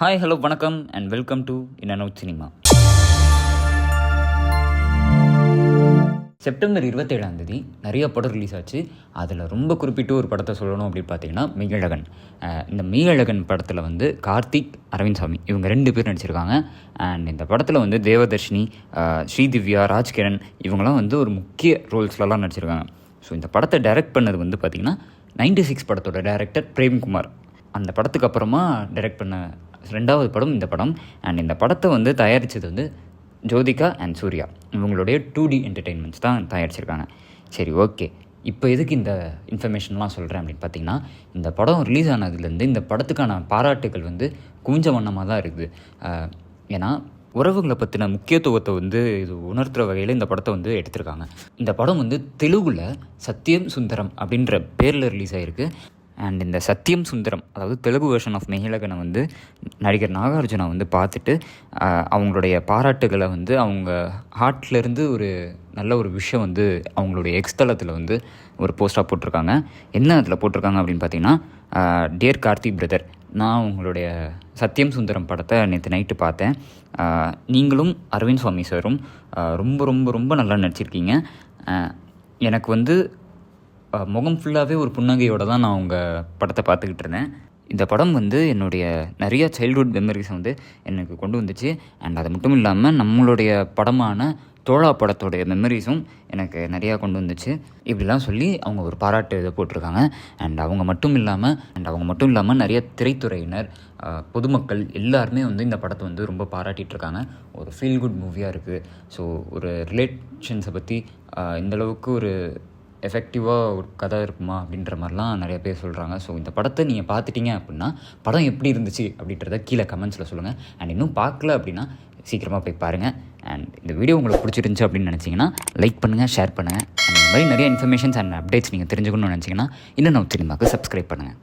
Hi hello வணக்கம் and welcome to in and out cinema. September 27 நிறைய படம் release ஆச்சு. அதில் ரொம்ப குறிப்பிட்டு ஒரு படத்தை சொல்லணும் அப்படின்னு பார்த்தீங்கன்னா மெய்யழகன். இந்த மெய்யழகன் படத்தில் வந்து கார்த்திக், அரவிந்த் சாமி இவங்க 2 பேர் நடிச்சிருக்காங்க. அண்ட் இந்த படத்தில் வந்து தேவதர்ஷினி, ஸ்ரீதிவ்யா, ராஜ்கிரண் இவங்கெல்லாம் வந்து ஒரு முக்கிய ரோல்ஸ்லலாம் நடிச்சிருக்காங்க. ஸோ இந்த படத்தை டைரக்ட் பண்ணது வந்து பார்த்திங்கன்னா 96 படத்தோட டைரக்டர் பிரேம்குமார். அந்த படத்துக்கு அப்புறமா டைரக்ட் பண்ண 2வது படம் இந்த படம். அண்ட் இந்த படத்தை வந்து தயாரித்தது வந்து ஜோதிகா அண்ட் சூர்யா இவங்களுடைய 2D என்டர்டெயின்மெண்ட்ஸ் தான் தயாரிச்சிருக்காங்க. சரி, ஓகே, இப்போ எதுக்கு இந்த இன்ஃபர்மேஷன்லாம் சொல்கிறேன் அப்படின்னு பார்த்தீங்கன்னா, இந்த படம் ரிலீஸ் ஆனதுலேருந்து இந்த படத்துக்கான பாராட்டுகள் வந்து குவிஞ்ச வண்ணமாக தான் இருக்குது. ஏன்னா உறவுகளை பற்றின முக்கியத்துவத்தை வந்து இது உணர்த்துகிற வகையில் இந்த படத்தை வந்து எடுத்திருக்காங்க. இந்த படம் வந்து தெலுங்கில் சத்யம் சுந்தரம் அப்படின்ற பேரில் ரிலீஸ் ஆகிருக்கு. அண்ட் இந்த சத்யம் சுந்தரம், அதாவது தெலுங்கு வெர்ஷன் ஆஃப் மெய்யழகனை வந்து நடிகர் நாகார்ஜுனா வந்து பார்த்துட்டு அவங்களுடைய பாராட்டுகளை வந்து அவங்க ஹார்ட்லேருந்து ஒரு நல்ல ஒரு விஷயம் வந்து அவங்களுடைய எக்ஸ்தலத்தில் வந்து ஒரு போஸ்டாக போட்டிருக்காங்க. என்ன அதில் போட்டிருக்காங்க அப்படின்னு பார்த்தீங்கன்னா, டியர் கார்த்திக் பிரதர், நான் உங்களுடைய சத்யம் சுந்தரம் படத்தை நேற்று நைட்டு பார்த்தேன். நீங்களும் அரவிந்த் சுவாமி சாரும் ரொம்ப ரொம்ப ரொம்ப நல்லா நடிச்சிருக்கீங்க. எனக்கு வந்து முகம் ஃபுல்லாகவே ஒரு புன்னகையோடு தான் நான் உங்கள் படத்தை பார்த்துக்கிட்டு இருந்தேன். இந்த படம் வந்து என்னுடைய நிறைய சைல்ட்ஹுட் மெமரிஸை வந்து எனக்கு கொண்டு வந்துச்சு. அண்ட் அது மட்டும் இல்லாமல் நம்மளுடைய படமான தோழா படத்தோடைய மெமரிஸும் எனக்கு நிறையா கொண்டு வந்துச்சு. இப்படிலாம் சொல்லி அவங்க ஒரு பாராட்டு இதை போட்டிருக்காங்க. அண்ட் அவங்க மட்டும் இல்லாமல் நிறைய திரைத்துறையினர், பொதுமக்கள் எல்லாருமே வந்து இந்த படத்தை வந்து ரொம்ப பாராட்டிகிட்ருக்காங்க. ஒரு ஃபீல் குட் மூவியாக இருக்குது. ஸோ ஒரு ரிலேஷன்ஸை பற்றி இந்தளவுக்கு ஒரு எஃபெக்டிவாக ஒரு கதை இருக்குமா அப்படின்ற மாதிரிலாம் நிறைய பேர் சொல்கிறாங்க. ஸோ இந்த படத்தை நீங்கள் பார்த்துட்டிங்க அப்படின்னா படம் எப்படி இருந்துச்சு அப்படின்றத கீழே கமெண்ட்ஸில் சொல்லுங்கள். அண்ட் இன்னும் பார்க்கல அப்படின்னா சீக்கிரமாக போய் பாருங்கள். அண்ட் இந்த வீடியோ உங்களுக்கு பிடிச்சிருந்துச்சு அப்படின்னு நினச்சிங்கன்னா லைக் பண்ணுங்கள், ஷேர் பண்ணுங்கள். அண்ட் இந்த மாதிரி நிறைய இன்ஃபர்மேஷன்ஸ் அண்ட் அப்டேட்ஸ் நீங்கள் தெரிஞ்சுக்கணும்னு நினச்சிங்கன்னா இன்னும் நம்ம சினிமாவுக்கு சப்ஸ்கிரைப் பண்ணுங்கள்.